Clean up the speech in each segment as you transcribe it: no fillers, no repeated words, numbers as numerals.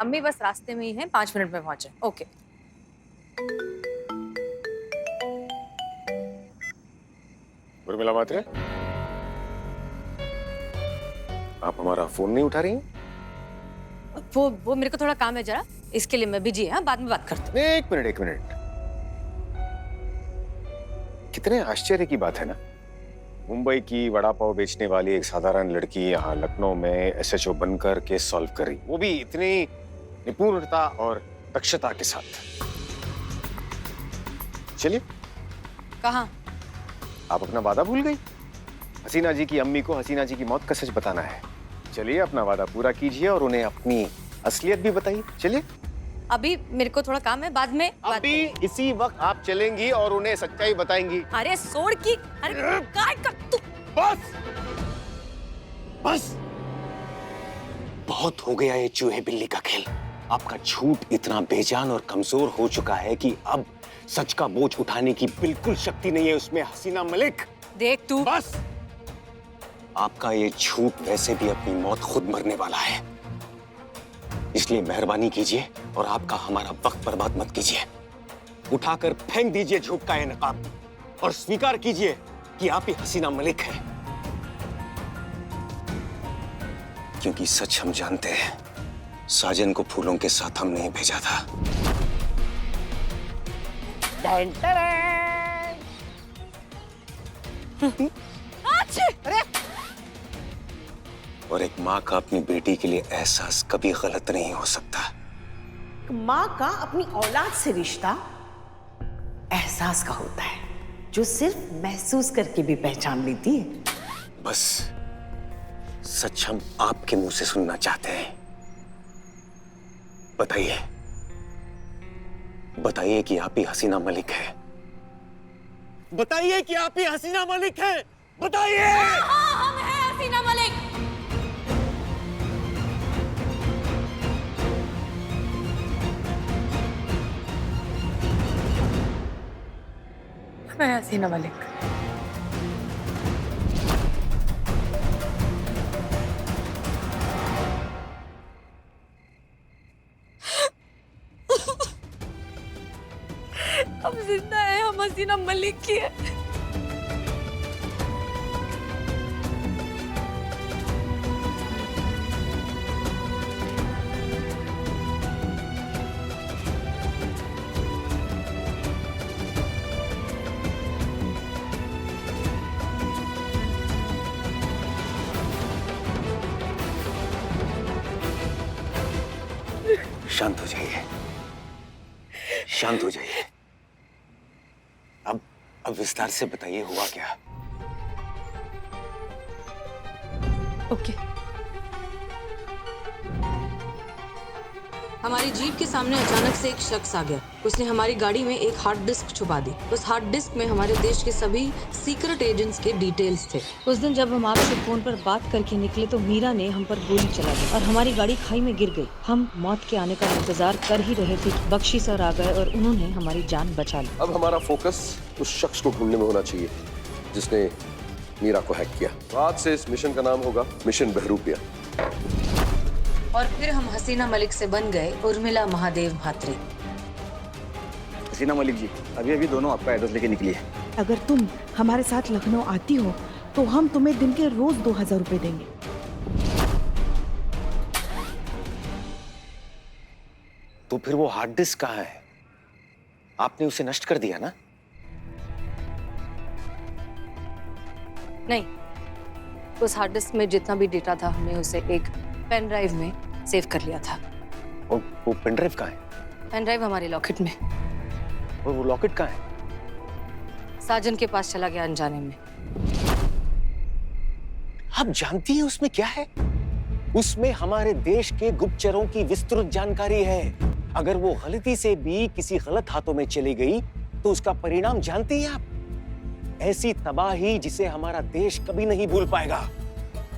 अम्मी बस रास्ते में ही है, 5 मिनट में पहुंचे। ओके। उर्मिला मात्रे, आप हमारा फोन नहीं उठा रही हैं? वो मेरे को थोड़ा काम है जरा, इसके लिए मैं बिजी है। हाँ, बाद में बात करते नहीं, एक मिनट। कितने आश्चर्य की बात है ना, मुंबई की वड़ा पाव बेचने वाली एक साधारण लड़की यहाँ लखनऊ में एसएचओ बनकर केस सॉल्व कर रही, वो भी इतनी निपुणता और दक्षता के साथ। चलिए। कहाँ? आप अपना वादा भूल गई? हसीना जी की अम्मी को हसीना जी की मौत का सच बताना है। चलिए, अपना वादा पूरा कीजिए और उन्हें अपनी असलियत भी बताइए। चलिए। अभी मेरे को थोड़ा काम है, बाद में अभी इसी वक्त आप चलेंगी और उन्हें सच्चाई बताएंगी। अरे सोड़ की, अरे काय कर तू। बस बहुत हो गया ये चूहे बिल्ली का खेल। आपका झूठ इतना बेजान और कमजोर हो चुका है कि अब सच का बोझ उठाने की बिल्कुल शक्ति नहीं है उसमें, हसीना मलिक। देख तू। बस, आपका ये झूठ वैसे भी अपनी मौत खुद मरने वाला है, इसलिए मेहरबानी कीजिए और आपका हमारा वक्त बर्बाद मत कीजिए। उठाकर फेंक दीजिए झूठ का ये नकाब और स्वीकार कीजिए कि आप ही हसीना मलिक हैं। क्योंकि सच हम जानते हैं, साजन को फूलों के साथ हमने ही भेजा था। अरे और एक माँ का अपनी बेटी के लिए एहसास कभी गलत नहीं हो सकता। माँ का अपनी औलाद से रिश्ता एहसास का होता है, जो सिर्फ महसूस करके भी पहचान लेती है। बस सच हम आपके मुंह से सुनना चाहते हैं। बताइए, बताइए कि आप ही हसीना मलिक है। बताइए कि आप ही हसीना मलिक है। बताइए। हाँ, हम हैं हसीना मलिक। मैं हसीना मलिक। हम जिंदा है, हम हसीना मलिक की है। शांत हो जाइए, शांत हो जाइए। अब विस्तार से बताइए हुआ क्या। ओके। हमारी जीप के सामने अचानक से एक शख्स आ गया। उसने हमारी गाड़ी में एक हार्ड डिस्क छुपा दी। उस हार्ड डिस्क में हमारे देश के सभी सीक्रेट एजेंट्स के डिटेल्स थे। उस दिन जब हम आपसे फोन पर बात करके निकले तो मीरा ने हम पर गोली चला दी और हमारी गाड़ी खाई में गिर गई। हम मौत के आने का इंतजार कर ही रहे थे कि बख्शी सर आ गए और उन्होंने हमारी जान बचा ली। अब हमारा फोकस उस शख्स को ढूंढने में होना चाहिए जिसने मीरा को हैक किया। आज से इस मिशन का नाम होगा मिशन बहरूपिया। और फिर हम हसीना मलिक से बन गए उर्मिला महादेव भात्रे। हसीना मलिक जी, अभी अभी दोनों आपका एड्रेस लेके निकली है। अगर तुम हमारे साथ लखनऊ आती हो तो हम तुम्हें दिन के रोज 2000 रुपए देंगे। तो फिर वो हार्ड डिस्क कहाँ है? आपने उसे नष्ट कर दिया ना? नहीं, उस हार्ड डिस्क में जितना भी डेटा था हमने उसे एक पेन ड्राइव में सेव कर लिया था। और वो पेन ड्राइव कहाँ है? पेन ड्राइव हमारे लॉकेट में। और वो लॉकेट कहाँ है? साजन के पास चला गया अनजाने में। आप जानती हैं उसमें क्या है? उसमें हमारे देश के गुप्तचरों की विस्तृत जानकारी है। अगर वो गलती से भी किसी गलत हाथों में चली गई तो उसका परिणाम जानती हैं आप? ऐसी तबाही जिसे हमारा देश कभी नहीं भूल पाएगा।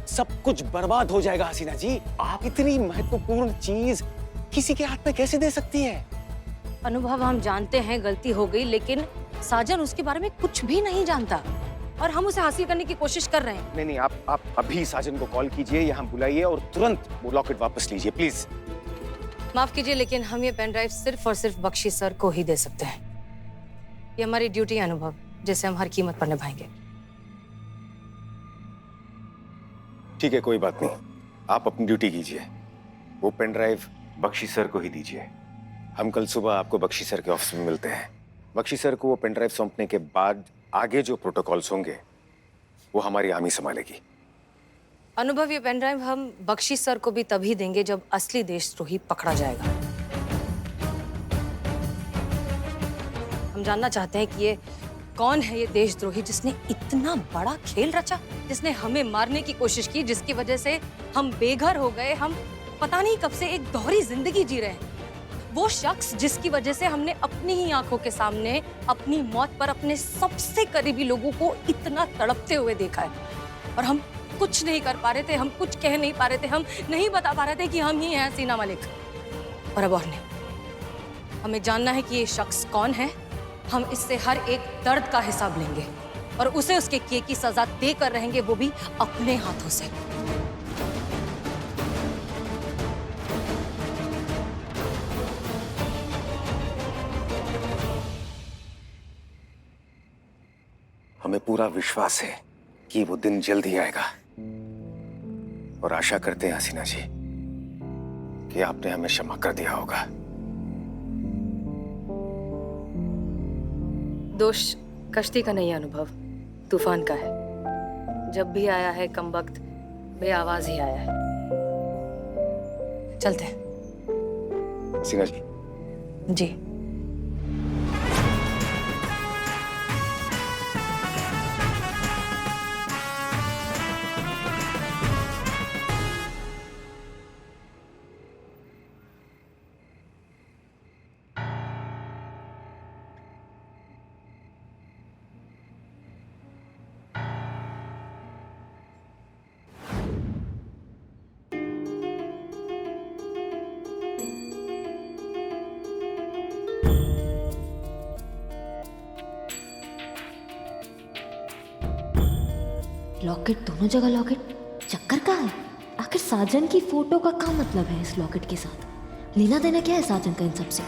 सब कुछ बर्बाद हो जाएगा हसीना जी। आप इतनी महत्वपूर्ण चीज किसी के हाथ में कैसे दे सकती हैं? अनुभव, हम जानते हैं गलती हो गई, लेकिन साजन उसके बारे में कुछ भी नहीं जानता और हम उसे हासिल करने की कोशिश कर रहे हैं। नहीं, आप अभी साजन को कॉल कीजिए, यहाँ बुलाइए और तुरंत वो लॉकेट वापस लीजिए प्लीज। माफ कीजिए, लेकिन हम ये पेन ड्राइव सिर्फ और सिर्फ बख्शी सर को ही दे सकते हैं। ये हमारी ड्यूटी है अनुभव, जिसे हम हर कीमत पर निभाएंगे। ठीक है, कोई बात नहीं, आप अपनी ड्यूटी कीजिए। वो पेन ड्राइव बख्शी सर को ही दीजिए। हम कल सुबह आपको बख्शी सर के ऑफिस में मिलते हैं। बख्शी सर को वो पेन ड्राइव सौंपने के बाद आगे जो प्रोटोकॉल्स होंगे वो हमारी आर्मी संभालेगी। अनुभव, ये पेन ड्राइव हम बख्शी सर को भी तभी देंगे जब असली देशद्रोही पकड़ा जाएगा। हम जानना चाहते हैं कि ये कौन है, ये देशद्रोही जिसने इतना बड़ा खेल रचा, जिसने हमें मारने की कोशिश की, जिसकी वजह से हम बेघर हो गए, हम पता नहीं कब से एक दोहरी जिंदगी जी रहे हैं। वो शख्स जिसकी वजह से हमने अपनी ही आंखों के सामने अपनी मौत पर अपने सबसे करीबी लोगों को इतना तड़पते हुए देखा है, और हम कुछ नहीं कर पा रहे थे, हम कुछ कह नहीं पा रहे थे, हम नहीं बता पा रहे थे कि हम ही हैं हसीना मलिक। और अब और नहीं, हमें जानना है कि ये शख्स कौन है। हम इससे हर एक दर्द का हिसाब लेंगे और उसे उसके किए की सजा देकर रहेंगे, वो भी अपने हाथों से। हमें पूरा विश्वास है कि वो दिन जल्द ही आएगा, और आशा करते हैं हसीना जी कि आपने हमें क्षमा कर दिया होगा। दोष कश्ती का नहीं है अनुभव, तूफान का है। जब भी आया है कमबख्त बेआवाज ही आया है। चलते हैं। हसीना जी। जी। लॉकेट, दोनों जगह लॉकेट। चक्कर का है आखिर? साजन की फोटो का क्या मतलब है इस लॉकेट के साथ? लेना देना क्या है साजन का इन सबसे?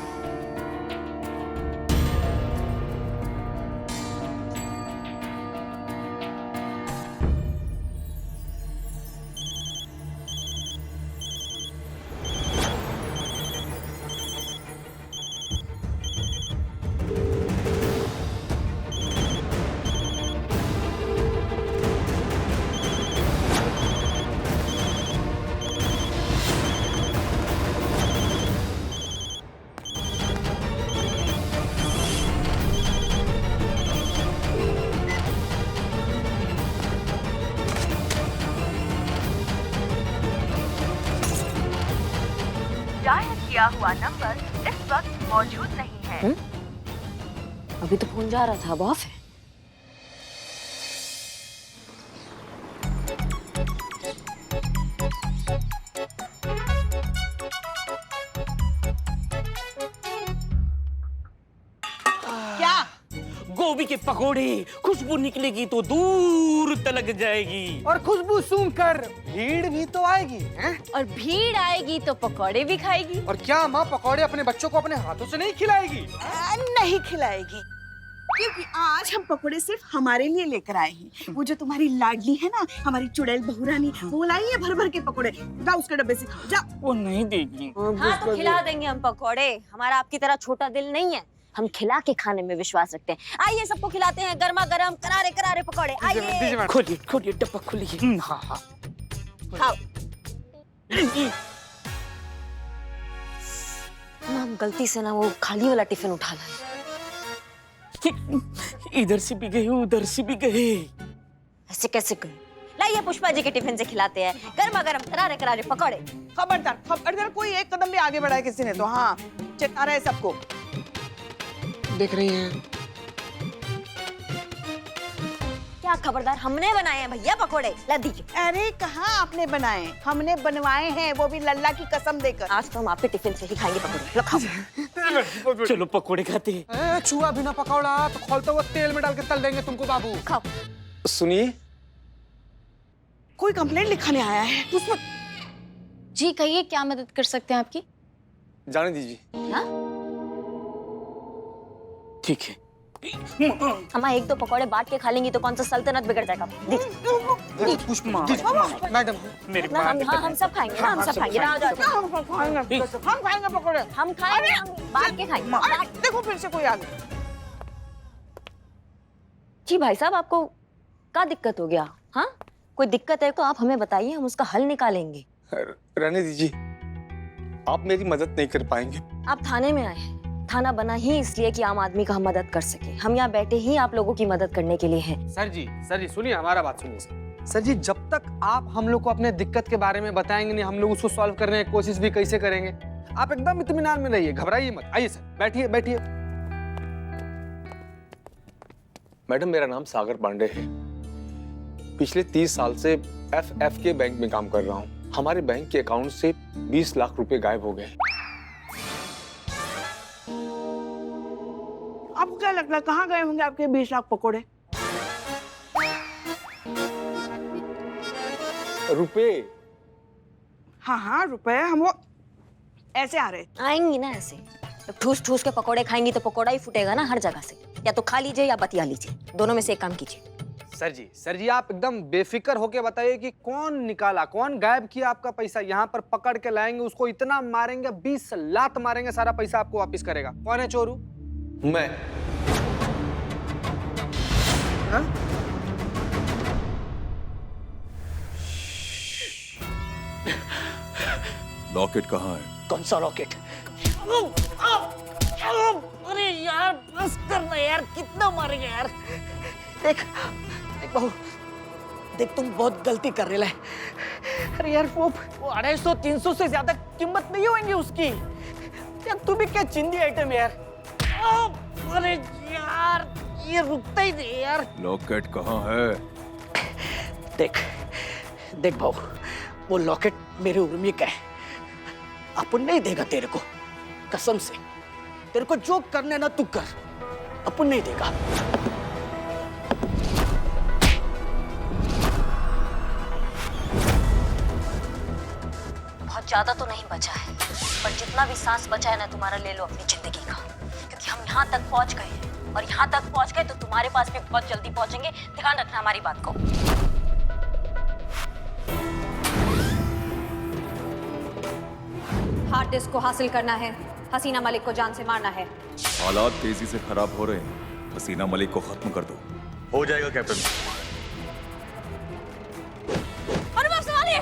डायल किया हुआ नंबर इस वक्त मौजूद नहीं है। अभी तो फोन जा रहा था, अब ऑफ है। क्या? गोभी के पकोड़े, खुशबू निकलेगी तो दूर तलक जाएगी। और खुशबू सूंघकर भीड़ भी तो आएगी, हैं? और भीड़ आएगी तो पकौड़े भी खाएगी। और क्या माँ पकौड़े अपने बच्चों को अपने हाथों से नहीं खिलाएगी? नहीं खिलाएगी, क्योंकि आज हम पकोड़े सिर्फ हमारे लिए लेकर आए हैं। वो जो तुम्हारी लाडली है ना, हमारी चुड़ैल बहुरानी, वो लाई है भर भर के पकोड़े। जाओ उसके डब्बे से खाओ, जाओ। वो नहीं देगी। हाँ तो खिला देंगे हम पकौड़े, हमारा आपकी तरह छोटा दिल नहीं है, हम खिला के खाने में विश्वास रखते हैं। आइए सबको खिलाते हैं गर्मा गर्म करारे करारे पकौड़े। आइए खोलिए खोलिए डब्बा खोलिए। हाँ हाँ खाओ। हम गलती से ना वो खाली वाला टिफिन उठा लाए। इधर से भी गए उधर से भी गए। ऐसे कैसे गए? लाइए पुष्पा जी के टिफिन से खिलाते हैं गर्मा गर्म करारे करारे पकौड़े। खबरदार खबरदार, कोई एक कदम भी आगे बढ़ाया किसी ने तो हाँ चेता रहे सबको। देख रही हैं? क्या खबरदार? हमने बनाए हैं भैया पकौड़े, ला दीजिए। अरे कहाँ आपने बनाए? हमने बनवाए हैं, वो भी लल्ला की कसम देकर। आज तो हम आपके टिफिन से ही खाएंगे पकौड़े। लो खाओ। चलो पकोड़े खाते हैं। छुआ बिना पकौड़ा तो खोलते हुए तेल में डाल के तल देंगे तुमको बाबू। खाओ। सुनिए, कोई कंप्लेंट लिखाने आया है उसमें। जी कहिए, क्या मदद कर सकते हैं आपकी? जाने दीजिए। हाँ? ठीक है। अम्मा एक दो पकौड़े बांट के खा लेंगी तो कौन सा सल्तनत बिगड़ जाएगा। मैडम मेरे ना हम सब खाएंगे ना, हम सब खाएंगे ना। हम खाएंगे पकोड़े। हम खाएंगे, हम बांट के खाएंगे। अरे देखो फिर से कोई आ गया। जी भाई साहब, आपको क्या दिक्कत हो गया? हाँ, कोई दिक्कत है तो आप हमें बताइए, हम उसका हल निकालेंगे। रहने दीजिए, आप मेरी मदद नहीं कर पाएंगे। आप थाने में आए हैं। थाना बना ही इसलिए कि आम आदमी का हम मदद कर सके। हम यहाँ बैठे ही आप लोगों की मदद करने के लिए हैं। सर जी सुनिए, हमारा बात सुनिए। सर जी, जब तक आप हम लोग को अपने दिक्कत के बारे में बताएंगे नहीं, हम लोग उसको सॉल्व करने की कोशिश भी कैसे करेंगे? आप एकदम इत्मीनान में रहिए, घबराइए मत। आइए सर, बैठिए बैठिए। मैडम, मेरा नाम सागर पांडे है। पिछले 30 साल से एफ के बैंक में काम कर रहा हूँ। हमारे बैंक के अकाउंट से 20 लाख रुपए गायब हो गए। आपको क्या लगता है कहाँ गए होंगे आपके 20 लाख पकोड़े? रुपए? हाँ रुपए, हम वो ऐसे आ रहे। आएंगी ना ऐसे, ठूस ठूस के पकोड़े खाएंगी तो पकोड़ा ही फूटेगा ना हर जगह से। या तो खा लीजिए या बतिया लीजिए, दोनों में से एक काम कीजिए। सर जी आप एकदम बेफिक्र होके बताइए कि कौन निकाला, कौन गायब किया आपका पैसा। यहाँ पर पकड़ के लाएंगे, उसको इतना मारेंगे, 20 लात मारेंगे, सारा पैसा आपको वापस करेगा। कौन है चोरू? मैं। हाँ? लॉकेट कहाँ है? कौन सा रॉकेट? अरे यार बस करना यार, कितना मारेंगे यार। देख बहू, देख तुम बहुत गलती कर रहे हैं। अरे यार वो 250-300 से ज्यादा कीमत नहीं होंगी उसकी। यार तू भी क्या चिंदी आइटम यार। अरे यार ये रुकता ही नहीं यार। लॉकेट कहाँ है? देख बहू, वो लॉकेट मेरे उर्मी का है। अपन नहीं देगा तेरे को, कसम से। तेरे को जो करने ना तू कर, अपन नहीं देगा। बहुत ज्यादा तो नहीं बचा है, पर जितना भी सांस बचा है ना तुम्हारा, ले लो अपनी जिंदगी का। क्योंकि हम यहाँ तक पहुँच गए हैं, और यहाँ तक पहुँच गए तो तुम्हारे पास भी बहुत जल्दी पहुँचेंगे। ध्यान रखना हमारी बात को। हार्ड डिस्क को हासिल करना है, हसीना मलिक को जान से मारना है। हालात तेजी से खराब हो रहे हैं, हसीना मलिक को खत्म कर दो। हो जाएगा कैप्टन। अनुभव संभालिए।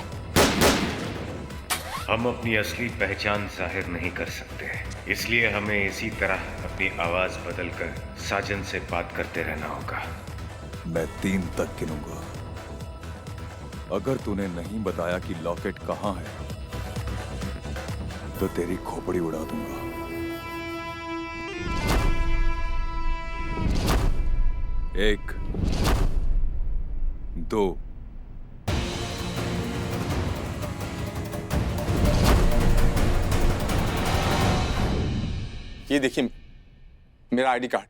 हम अपनी असली पहचान जाहिर नहीं कर सकते, इसलिए हमें इसी तरह अपनी आवाज बदलकर साजन से बात करते रहना होगा। मैं 3 तक गिनूंगा। अगर तूने नहीं बताया कि लॉकेट कहाँ है तो तेरी खोपड़ी उड़ा दूंगा। 1, 2। ये देखिए मेरा आईडी कार्ड।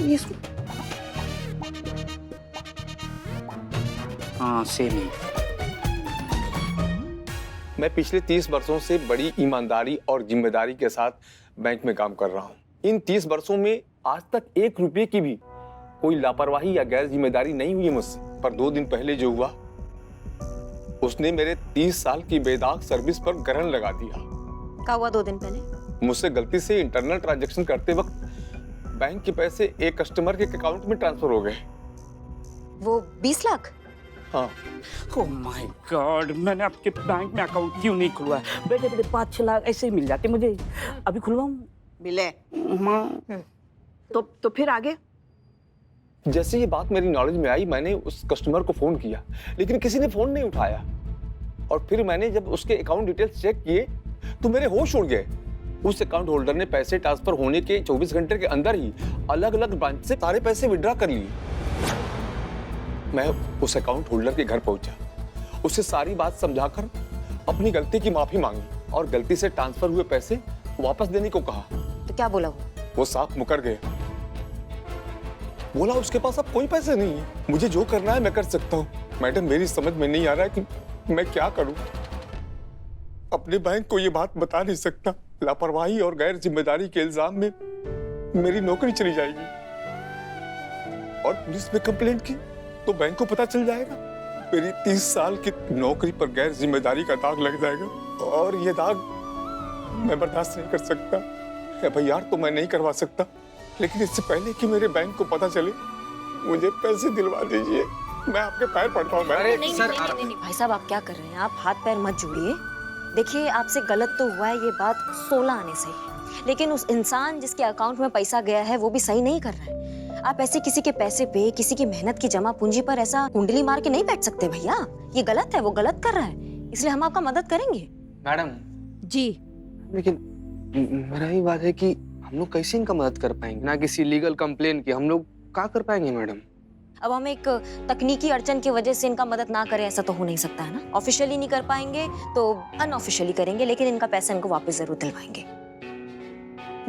ये हाँ सेम ही। मैं पिछले 30 वर्षों से बड़ी ईमानदारी और जिम्मेदारी के साथ बैंक में काम कर रहा हूँ। इन 30 वर्षों में आज तक 1 रुपये की भी कोई लापरवाही या गैर जिम्मेदारी नहीं हुई मुझसे। पर 2 दिन पहले जो हुआ, उसने मेरे 30 साल की बेदाग सर्विस पर ग्रहण लगा दिया। क्या हुआ 2 दिन पहले? मुझसे गलती से इंटरनल ट्रांजैक्शन करते वक्त बैंक के पैसे एक कस्टमर के अकाउंट में ट्रांसफर हो गए। वो 20 लाख? हाँ। ओह माय गॉड, मैंने आपके बैंक में अकाउंट क्यों नहीं खुलवाया? बेटे 5-6 लाख ऐसे ही मिल जाते मुझे। अभी खुलवाऊं? मिले तो फिर आगे? जैसे ये बात मेरी नॉलेज में आई, मैंने उस कस्टमर को फोन किया, लेकिन किसी ने फोन नहीं उठाया। और फिर मैंने जब उसके अकाउंट डिटेल्स चेक किए तो मेरे होश उड़ गए। उस अकाउंट होल्डर ने पैसे ट्रांसफर होने के 24 घंटे के अंदर ही अलग अलग ब्रांच से सारे पैसे विड्रॉ कर लिए। मैं उस अकाउंट होल्डर के घर पहुंचा, उसे सारी बात समझाकर अपनी गलती की माफी मांगी और गलती से ट्रांसफर हुए पैसे वापस देने को कहा। तो क्या बोला वो साफ मुकर गया। बोला उसके पास अब कोई पैसे नहीं है, मुझे जो करना है मैं कर सकता हूँ। मैडम मेरी समझ में नहीं आ रहा है कि मैं क्या करूं? अपने बैंक को ये बात बता नहीं सकता। लापरवाही और गैर जिम्मेदारी के इल्जाम में मेरी नौकरी चली जाएगी और पुलिस में कंप्लेंट की तो बैंक को पता चल जाएगा। मेरी 30 साल की नौकरी पर गैर जिम्मेदारी का दाग लग जाएगा और ये दाग मैं बर्दाश्त नहीं कर सकता। FIR तो मैं नहीं करवा सकता, लेकिन इससे पहले कि मेरे बैंक को पता चले मुझे पैसे दिलवा दीजिए। मैं आपके पैर पड़ता हूँ। नहीं भाई साहब, आप क्या कर रहे हैं? आप हाथ पैर मत जोड़िए। देखिए, आपसे गलत तो हुआ है, ये बात 16 आने से ही, लेकिन उस इंसान जिसके अकाउंट में पैसा गया है वो भी सही नहीं कर रहा है। आप ऐसे किसी के पैसे पे, किसी की मेहनत की जमा पूंजी पर ऐसा कुंडली मार के नहीं बैठ सकते भैया। ये गलत है, वो गलत कर रहा है, इसलिए हम आपका मदद करेंगे। मैडम जी, लेकिन मेरा ही बात है कि हम लोग कैसे इनका मदद कर पाएंगे? ना किसी लीगल कंप्लेन की, हम लोग क्या कर पाएंगे मैडम? अब हम एक तकनीकी अड़चन की वजह से इनका मदद ना करें ऐसा तो हो नहीं सकता है ना। ऑफिशियली नहीं कर पाएंगे तो अनऑफिशियली करेंगे, लेकिन इनका पैसा इनको वापस जरूर दिलवाएंगे।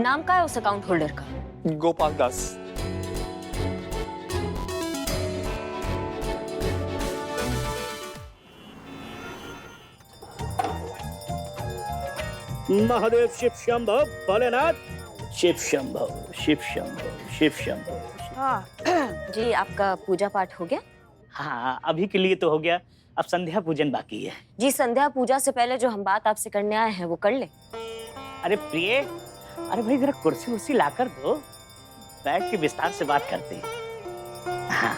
नाम क्या है उस अकाउंट होल्डर का? गोपाल दास। महादेव शिव शंभो भोलेनाथ, शिव शंभो शिव शंभो शिव शंभो। हाँ जी, आपका पूजा पाठ हो गया? हाँ, अभी के लिए तो हो गया, अब संध्या पूजन बाकी है। जी, संध्या पूजा से पहले जो हम बात आपसे करने आए हैं वो कर ले। अरे प्रिय, अरे भाई जरा कुर्सी उर्सी लाकर दो, बैठ के विस्तार से बात करते हैं। हाँ।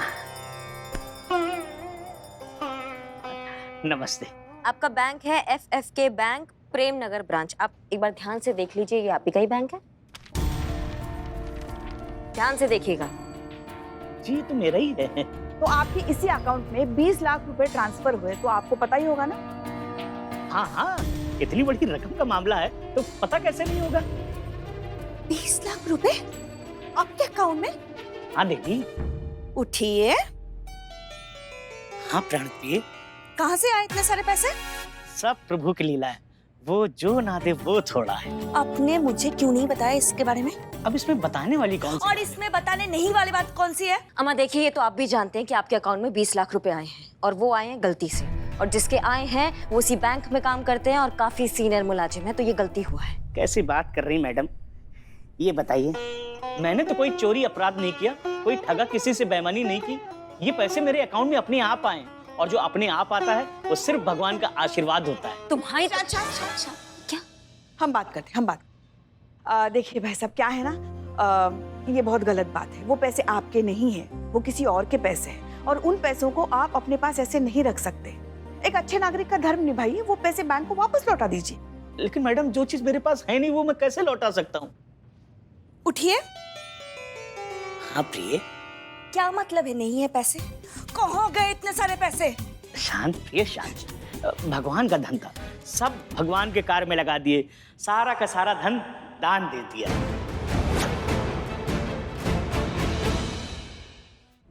नमस्ते। आपका बैंक है FFK bank, Prem Nagar branch. आप एक बार ध्यान से देख लीजिए, ये आप ही का ही बैंक है। ध्यान से देखिएगा। जी, तो मेरा ही है। तो आपके इसी अकाउंट में 20 लाख रुपए ट्रांसफर हुए, तो आपको पता ही होगा ना? हाँ हाँ, इतनी बड़ी रकम का मामला है तो पता कैसे नहीं होगा? 20 लाख रुपए आपके अकाउंट में? हाँ देवी। उठिए। हाँ प्राणप्रिय। कहाँ से आए इतने सारे पैसे? सब प्रभु की लीला है, वो जो ना दे वो थोड़ा है। आपने मुझे क्यों नहीं बताया इसके बारे में? अब इसमें बताने वाली कौन सी? और इसमें बताने नहीं वाली बात कौन सी है? अम्मा देखिए, ये तो आप भी जानते हैं कि आपके अकाउंट में 20 लाख रुपए आए हैं और वो आए हैं गलती से, और जिसके आए हैं वो उसी बैंक में काम करते हैं और काफी सीनियर मुलाजिम है, तो ये गलती हुआ है। कैसी बात कर रही मैडम? ये बताइए, मैंने तो कोई चोरी अपराध नहीं किया, कोई ठगा किसी से बेईमानी नहीं की। ये पैसे मेरे अकाउंट में अपने आप आए, और जो अपने आप आता है वो सिर्फ भगवान का आशीर्वाद होता है। तुम्हारी अच्छा, क्या? हम बात करते, हम बात। देखिए भाई साहब, क्या है ना, ये बहुत गलत बात है। वो पैसे आपके नहीं है, वो किसी और के पैसे हैं, और उन पैसों को आप अपने पास ऐसे नहीं रख सकते। एक अच्छे नागरिक का धर्म निभाइए, वो पैसे बैंक को वापस लौटा दीजिए। लेकिन मैडम, जो चीज मेरे पास है नहीं वो मैं कैसे लौटा सकता हूँ? उठिए। हाँ प्रिय। क्या मतलब है नहीं है पैसे? कहाँ गए इतने सारे पैसे? शांत प्रिय, शांत। भगवान का धन था, सब भगवान के कार्य में लगा दिए, सारा का सारा धन दान दे दिया।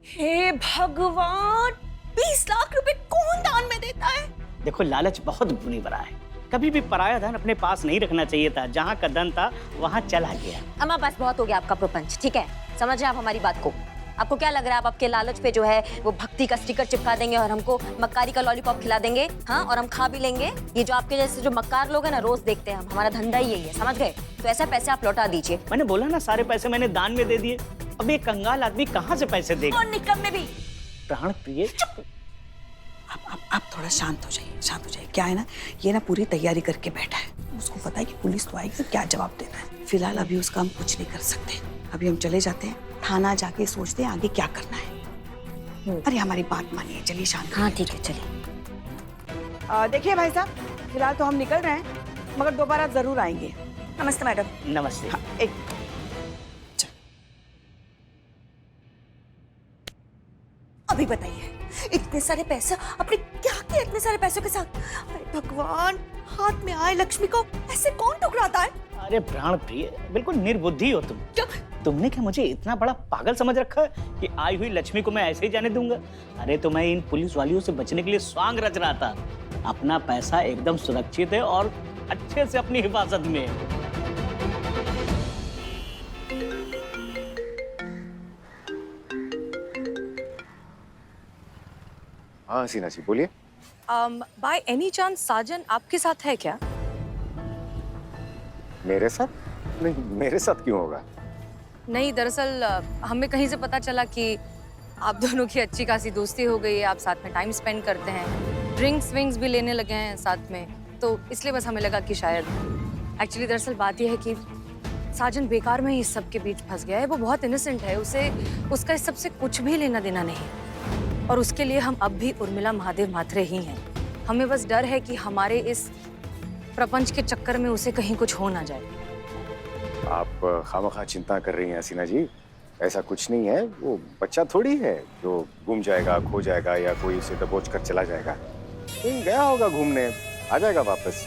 हे भगवान, 20 लाख रुपए कौन दान में देता है? देखो, लालच बहुत बुरी बला है, कभी भी पराया धन अपने पास नहीं रखना चाहिए था। जहाँ का धन था वहाँ चला गया। अम्मा बस बहुत हो गया आपका प्रपंच, ठीक है? समझ रहे आप हमारी बात को? आपको क्या लग रहा है आप आपके लालच पे जो है वो भक्ति का स्टिकर चिपका देंगे और हमको मक्कारी का लॉलीपॉप खिला देंगे? हाँ, और हम खा भी लेंगे। ये जो आपके जैसे जो मक्कार लोग हैं ना, रोज देखते हैं हम, हमारा धंधा ही यही है, समझ गए? तो ऐसे पैसे आप लौटा दीजिए। मैंने बोला ना, सारे पैसे मैंने दान में दे दिए। अब ये कंगाल आदमी कहाँ से पैसे देगा? और निकम में भी। प्राण प्रिय, आप थोड़ा शांत हो जाइए, शांत हो जाइए। क्या है ना, ये ना पूरी तैयारी करके बैठा है, उसको पता है कि पुलिस तो आएगी, क्या जवाब देना है। फिलहाल अभी उसका हम कुछ नहीं कर सकते। अभी हम चले जाते हैं थाना, जाके सोचते हैं आगे क्या करना है। अरे हमारी बात मानिए, चलिए शांत। हाँ ठीक है, चलिए। देखिए भाई साहब, फिलहाल तो हम निकल रहे हैं, मगर दोबारा जरूर आएंगे। नमस्ते मैडम। नमस्ते। हाँ, एक अभी बताइए, इतने सारे पैसे आपने क्या किया इतने सारे पैसों के साथ? अरे भगवान, हाथ में आए लक्ष्मी को ऐसे कौन ठुकराता है? अरे प्राण प्रिय, बिल्कुल निर्बुद्धि हो तुम। क्या? तुमने क्या मुझे इतना बड़ा पागल समझ रखा है कि आई हुई लक्ष्मी को मैं ऐसे ही जाने दूंगा? अरे तो मैं इन पुलिस वालियों से बचने के लिए स्वांग रच रहा था। अपना पैसा एकदम सुरक्षित है और अच्छे से अपनी हिफाजत में है। हाँ हसीना जी, बोलिए। बाय एनी चांस साजन आपके साथ है क्या? मेरे साथ? नहीं, मेरे साथ क्यों होगा? नहीं, दरअसल हमें कहीं से पता चला कि आप दोनों की अच्छी खासी दोस्ती हो गई है, आप साथ में टाइम स्पेंड करते हैं, ड्रिंक्स विंक्स भी लेने लगे हैं साथ में, तो इसलिए बस हमें लगा कि शायद एक्चुअली दरअसल बात यह है कि साजन बेकार में ही इस सब के बीच फंस गया है। वो बहुत इनोसेंट है, उसका इस सब से कुछ भी लेना देना नहीं, और उसके लिए हम अब भी उर्मिला महादेव मात्रे ही हैं। हमें बस डर है कि हमारे इस प्रपंच के चक्कर में उसे कहीं कुछ हो ना जाए। आप खामखा चिंता कर रही हैं हसीना जी, ऐसा कुछ नहीं है। वो बच्चा थोड़ी है जो गुम जाएगा, खो जाएगा या कोई उसे दबोच कर चला जाएगा। कहीं गया होगा घूमने, आ जाएगा वापस।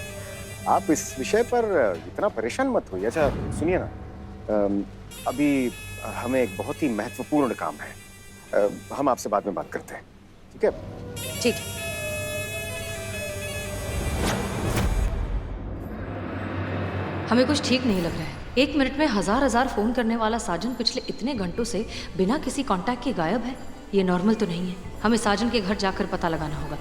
आप इस विषय पर इतना परेशान मत होइए। अच्छा सुनिए ना, अभी हमें एक बहुत ही महत्वपूर्ण काम है, हम आपसे बाद में बात करते हैं, ठीक है? ठीक है। हमें कुछ ठीक नहीं लग रहा है। 1 मिनट में हजार फोन करने वाला साजन पिछले इतने घंटों से बिना किसी कांटेक्ट के गायब है। ये नॉर्मल तो नहीं है। हमें साजन के घर जाकर पता लगाना होगा।